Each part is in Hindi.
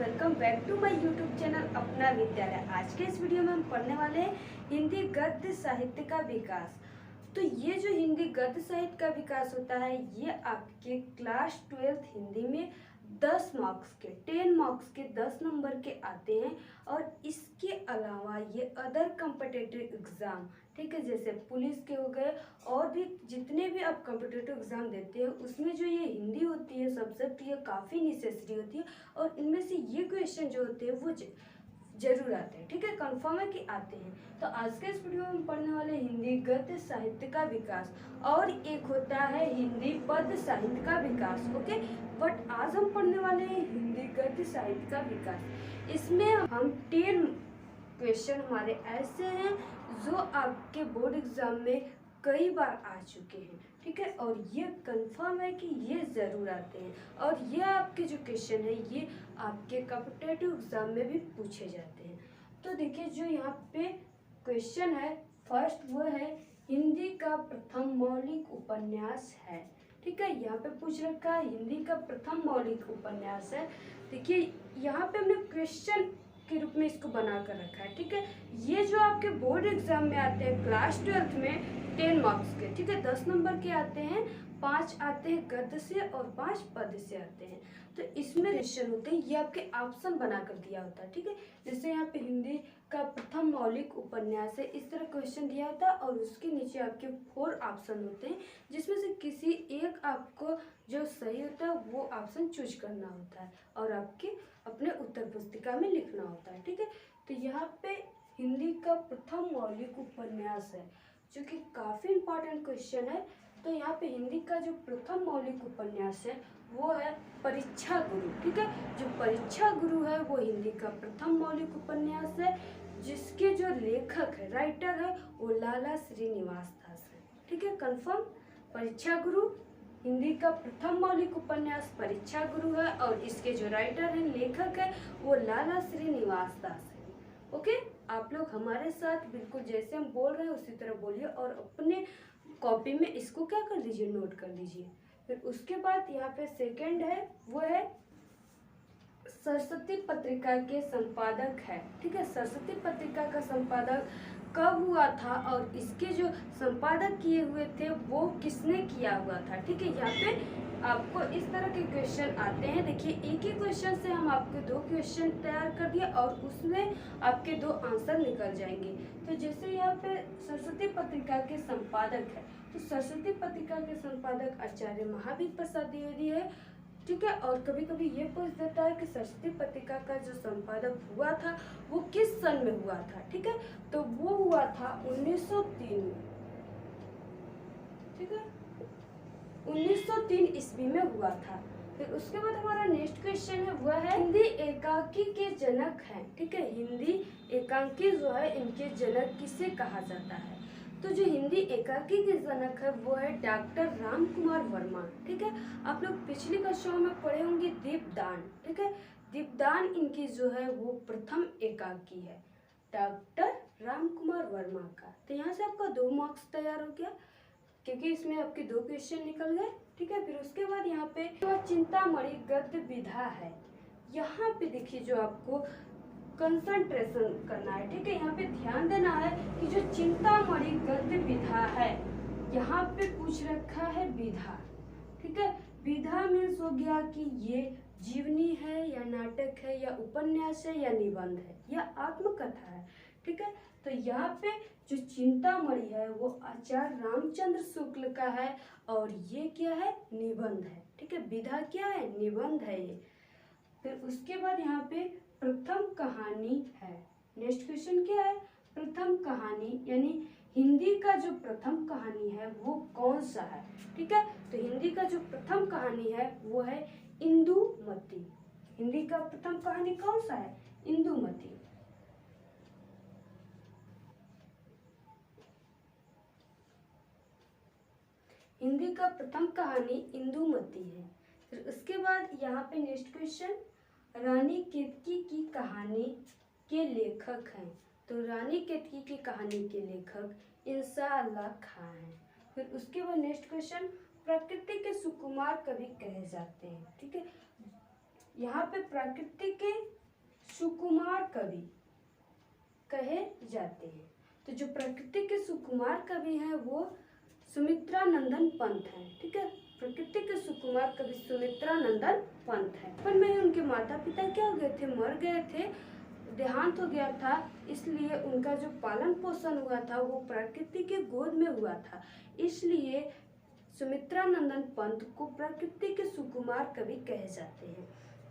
Welcome back to my YouTube channel Apna Vidyalaya. आज के इस वीडियो में हम पढ़ने वाले हैं हिंदी गद्य साहित्य का विकास। तो ये जो हिंदी गद्य साहित्य का विकास होता है ये आपके क्लास 12th हिंदी में 10 मार्क्स के 10 मार्क्स के 10 नंबर के आते हैं। और इसके अलावा ये अदर कॉम्पिटिटिव एग्ज़ाम, ठीक है, जैसे पुलिस के हो गए और भी जितने भी आप कॉम्पिटिटिव एग्ज़ाम देते हैं उसमें जो ये हिंदी होती है सब्जेक्ट ये काफ़ी नेसेसरी होती है। और इनमें से ये क्वेश्चन जो होते हैं वो जरूर आते हैं, ठीक है, कंफर्म है कि आते हैं। तो आज के इस वीडियो में हम पढ़ने वाले हिंदी गद्य साहित्य का विकास और एक होता है हिंदी पद्य साहित्य का विकास। ओके, बट आज हम पढ़ने वाले हैं हिंदी गद्य साहित्य का विकास। इसमें हम 10 क्वेश्चन हमारे ऐसे हैं जो आपके बोर्ड एग्जाम में कई बार आ चुके हैं, ठीक है, और ये कंफर्म है कि ये ज़रूर आते हैं। और ये आपके जो क्वेश्चन है ये आपके कॉम्पिटिटिव एग्जाम में भी पूछे जाते हैं। तो देखिए जो यहाँ पे क्वेश्चन है फर्स्ट वो है हिंदी का प्रथम मौलिक उपन्यास है, ठीक है, यहाँ पे पूछ रखा है हिंदी का प्रथम मौलिक उपन्यास है। देखिए यहाँ पे हमने क्वेश्चन के रूप में इसको बना कर रखा है, ठीक है। ये जो आपके बोर्ड एग्जाम में आते हैं क्लास 12th में 10 मार्क्स के, ठीक है, 10 नंबर के आते हैं, 5 आते हैं गद्य से और 5 पद्य से आते हैं। तो इसमें क्वेश्चन होते हैं ये आपके ऑप्शन बना कर दिया होता है, ठीक है, जैसे यहाँ पे हिंदी का प्रथम मौलिक उपन्यास है इस तरह क्वेश्चन दिया होता है और उसके नीचे आपके 4 ऑप्शन होते हैं जिसमें से किसी एक आपको जो सही होता है वो ऑप्शन चूज करना होता है और आपके अपने उत्तर पुस्तिका में लिखना होता है, ठीक है। तो यहाँ पे हिंदी का प्रथम मौलिक उपन्यास है जो कि काफ़ी इम्पोर्टेंट क्वेश्चन है। तो यहाँ पे हिंदी का जो प्रथम मौलिक उपन्यास है वो है परीक्षा गुरु, ठीक है, जो परीक्षा गुरु है वो हिंदी का प्रथम मौलिक उपन्यास है जिसके जो लेखक है राइटर है वो लाला श्रीनिवास दास है, ठीक है, कंफर्म। परीक्षा गुरु हिंदी का प्रथम मौलिक उपन्यास परीक्षा गुरु है और इसके जो राइटर हैं लेखक है वो लाला श्रीनिवास दास है। ओके, आप लोग हमारे साथ बिल्कुल जैसे हम बोल रहे हैं उसी तरह बोलिए और अपने कॉपी में इसको क्या कर लीजिए, नोट कर लीजिए। फिर उसके बाद यहाँ पे सेकंड है वो है सरस्वती पत्रिका के संपादक है, ठीक है, सरस्वती पत्रिका का संपादक कब हुआ था और इसके जो संपादक किए हुए थे वो किसने किया हुआ था, ठीक है। यहाँ पे आपको इस तरह के क्वेश्चन आते हैं। देखिए एक ही क्वेश्चन से हम आपके 2 क्वेश्चन तैयार कर दिए और उसमें आपके 2 आंसर निकल जाएंगे। तो जैसे यहाँ पे सरस्वती पत्रिका के संपादक है तो सरस्वती पत्रिका के संपादक आचार्य महावीर प्रसाद द्विवेदी है, ठीक है। और कभी कभी ये पूछ देता है कि सरस्वती पत्रिका का जो संपादक हुआ था वो किस सन में हुआ था, ठीक है, तो वो हुआ था 1903 में, ठीक है, 1903 ईस्वी में हुआ था। फिर उसके बाद हमारा नेक्स्ट क्वेश्चन है वह है हिंदी एकांकी के जनक हैं, ठीक है, हिंदी एकांकी जो है इनके जनक किसे कहा जाता है। तो जो हिंदी एकांकी के जनक है वो है डॉक्टर राम कुमार वर्मा, ठीक है। आप लोग पिछली कक्षाओं में पढ़े होंगे दीपदान, ठीक है, दीपदान इनकी जो है वो प्रथम एकांकी है डॉक्टर राम कुमार वर्मा का। तो यहाँ से आपका 2 मार्क्स तैयार हो गया क्योंकि इसमें आपके 2 क्वेश्चन निकल गए, ठीक है। फिर उसके बाद यहाँ पे चिंतामणि गद्य विधा है। यहाँ पे देखिए जो आपको कंसंट्रेशन करना है, ठीक है, यहाँ पे ध्यान देना है कि जो चिंतामणि गद्य विधा है यहाँ पे पूछ रखा है विधा, ठीक है, विधा मीन्स हो गया कि ये जीवनी है या नाटक है या उपन्यास है या निबंध है या आत्मकथा है, ठीक है। तो यहाँ पे जो चिंतामणि है वो आचार्य रामचंद्र शुक्ल का है और ये क्या है, निबंध है, ठीक है, विधा क्या है, निबंध है ये। फिर उसके बाद यहाँ पे प्रथम कहानी है। नेक्स्ट क्वेश्चन क्या है, प्रथम कहानी यानी हिंदी का जो प्रथम कहानी है वो कौन सा है, ठीक है। तो हिंदी का जो प्रथम कहानी है वो है इंदुमती। हिंदी का प्रथम कहानी कौन सा है, इंदुमती। हिंदी का प्रथम कहानी इंदुमती है। फिर उसके बाद यहाँ पे नेक्स्ट क्वेश्चन रानी केतकी की कहानी के लेखक हैं। तो रानी केतकी की कहानी के लेखक इंसाअल्लाह खां हैं। फिर उसके बाद नेक्स्ट क्वेश्चन प्रकृति के सुकुमार कवि कहे जाते हैं, ठीक है, यहाँ पे प्रकृति के सुकुमार कवि कहे जाते हैं। तो जो प्रकृति के सुकुमार कवि हैं वो सुमित्रा नंदन पंत हैं। ठीक है, प्रकृति के सुकुमार कवि सुमित्रा नंदन पंत हैं। बचपन में ही उनके माता पिता क्या हो गए थे, मर गए थे, देहांत हो गया था, इसलिए उनका जो पालन पोषण हुआ था वो प्रकृति के गोद में हुआ था। इसलिए सुमित्रा नंदन पंत को प्रकृति के सुकुमार कवि कहे जाते हैं।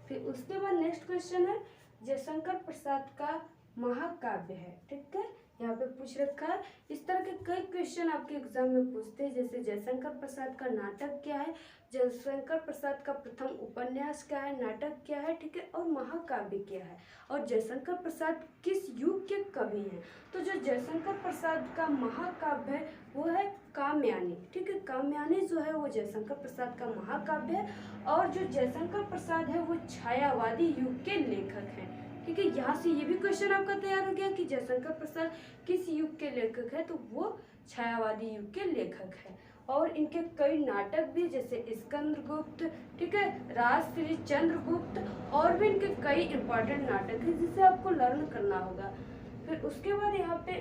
फिर उसके बाद नेक्स्ट क्वेश्चन है जयशंकर प्रसाद का महाकाव्य है। ठीक है, यहाँ पे पूछ रखा है। इस तरह के कई क्वेश्चन आपके एग्जाम में पूछते हैं, जैसे जयशंकर प्रसाद का नाटक क्या है, जयशंकर प्रसाद का प्रथम उपन्यास क्या है, नाटक क्या है, ठीक है, और महाकाव्य क्या है, और जयशंकर प्रसाद किस युग के कवि हैं। तो जो जयशंकर प्रसाद का महाकाव्य है वो है कामयानी। ठीक है, कामयानी जो है वो जयशंकर प्रसाद का महाकाव्य है, और जो जयशंकर प्रसाद है वो छायावादी युग के लेखक हैं। ठीक है, यहाँ से ये भी क्वेश्चन आपका तैयार हो गया कि जयशंकर प्रसाद किस युग के लेखक है, तो वो छायावादी युग के लेखक है। और इनके कई नाटक भी, जैसे स्कंदगुप्त, ठीक है, राजश्री चंद्रगुप्त, और भी इनके कई इंपॉर्टेंट नाटक हैं जिसे आपको लर्न करना होगा। फिर उसके बाद यहाँ पे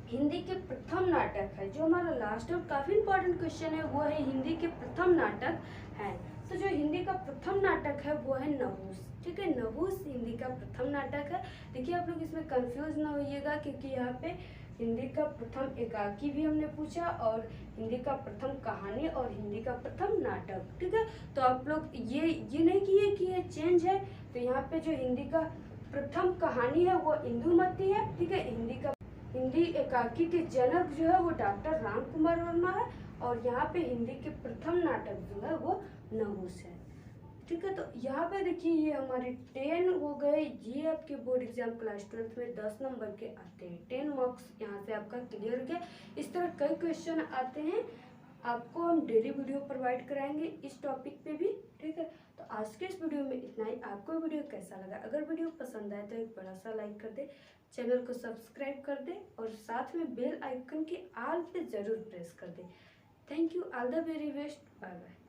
हिंदी के प्रथम नाटक है, जो हमारा लास्ट और काफी इंपॉर्टेंट क्वेश्चन है, वो है हिंदी के प्रथम नाटक है। तो जो हिंदी का प्रथम नाटक है वो है नहुस। ठीक है, नहुस हिंदी का प्रथम नाटक है। देखिए आप लोग इसमें कंफ्यूज ना होइएगा, क्योंकि यहाँ पे हिंदी का प्रथम एकाकी भी हमने पूछा, और हिंदी का प्रथम कहानी, और हिंदी का प्रथम नाटक। ठीक है, तो आप लोग ये नहीं किए कि ये चेंज है। तो यहाँ पे जो हिंदी का प्रथम कहानी है वो इंदुमती है। ठीक है, हिंदी एकाकी के जनक जो है वो डॉक्टर राम कुमार वर्मा है, और यहाँ पे हिंदी के प्रथम नाटक जो है वो नहुस है। ठीक है, तो यहाँ पे देखिए ये हमारे 10 हो गए। ये आपके बोर्ड एग्जाम क्लास 12 में 10 नंबर के आते हैं। 10 मार्क्स यहाँ से आपका क्लियर हो गया। इस तरह कई क्वेश्चन आते हैं, आपको हम डेली वीडियो प्रोवाइड कराएंगे इस टॉपिक पे भी। ठीक है, तो आज के इस वीडियो में इतना ही। आपको वीडियो कैसा लगा? अगर वीडियो पसंद आए तो एक बड़ा सा लाइक कर दे, चैनल को सब्सक्राइब कर दे, और साथ में बेल आइकन के ऑल पे जरूर प्रेस कर दे। Thank you, all the very best, bye bye.